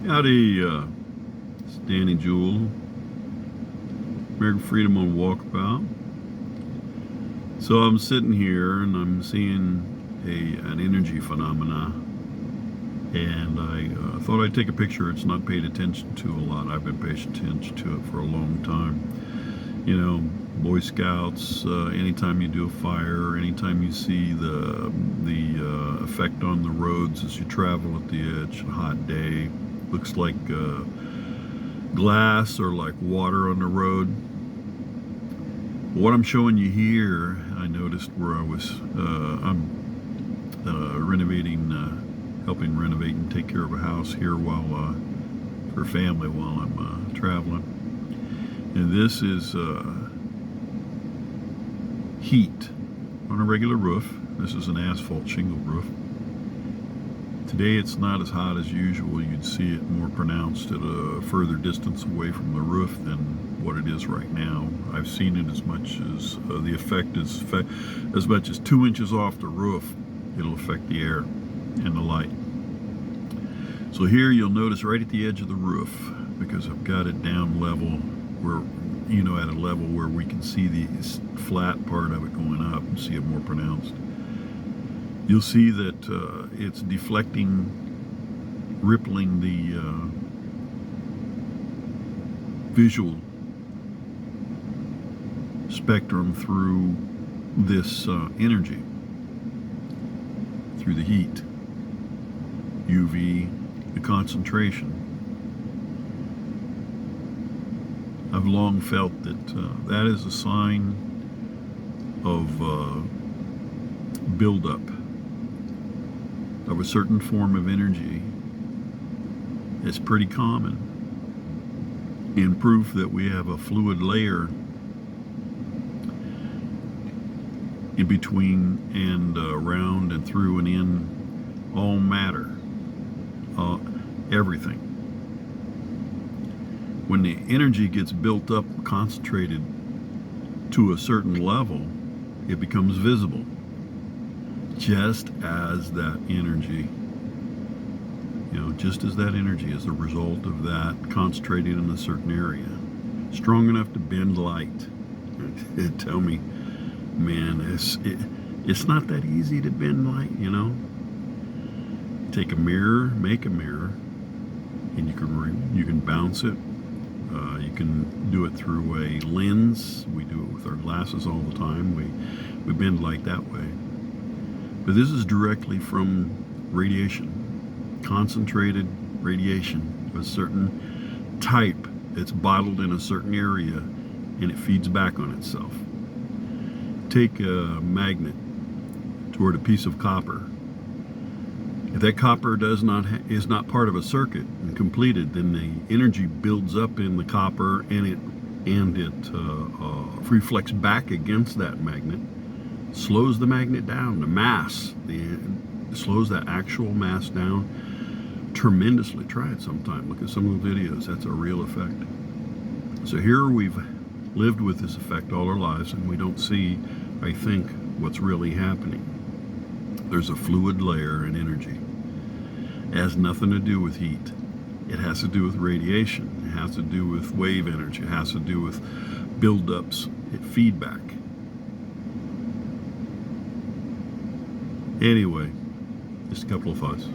Howdy, it's Danny Jewell, American Freedom on Walkabout. So I'm sitting here and I'm seeing an energy phenomena, and I thought I'd take a picture. It's not paid attention to a lot. I've been paying attention to it for a long time. You know, Boy Scouts, anytime you do a fire, anytime you see the effect on the roads as you travel at the edge, a hot day, looks like glass or like water on the road. What I'm showing you here, I noticed where I was, I'm helping renovate and take care of a house here while, for family while I'm traveling. And this is heat on a regular roof. This is an asphalt shingle roof. Today it's not as hot as usual. You'd see it more pronounced at a further distance away from the roof than what it is right now. I've seen it as much as the effect is as much as 2 inches off the roof. It'll affect the air and the light. So here you'll notice right at the edge of the roof, because I've got it down level where, you know, at a level where we can see the flat part of it going up and see it more pronounced. You'll see that it's deflecting, rippling the visual spectrum through this energy, through the heat, UV, the concentration. I've long felt that that is a sign of buildup of a certain form of energy. It's pretty common, in proof that we have a fluid layer in between and around and through and in all matter, everything. When the energy gets built up, concentrated to a certain level, it becomes visible. Just as that energy, just as that energy is a result of that concentrated in a certain area, strong enough to bend light. Tell me, man, it's not that easy to bend light, Take a mirror, make a mirror, and you can bounce it. You can do it through a lens. We do it with our glasses all the time. We bend light that way. But this is directly from radiation, concentrated radiation of a certain type. It's bottled in a certain area, and it feeds back on itself. Take a magnet toward a piece of copper. If that copper is not part of a circuit and completed, then the energy builds up in the copper, and it reflects back against that magnet, slows the magnet down, the mass, slows that actual mass down tremendously. Try it sometime. Look at some of the videos. That's a real effect. So here we've lived with this effect all our lives, and we don't see, I think, what's really happening. There's a fluid layer in energy. It has nothing to do with heat. It has to do with radiation. It has to do with wave energy. It has to do with buildups, feedback. Anyway, just a couple of thoughts.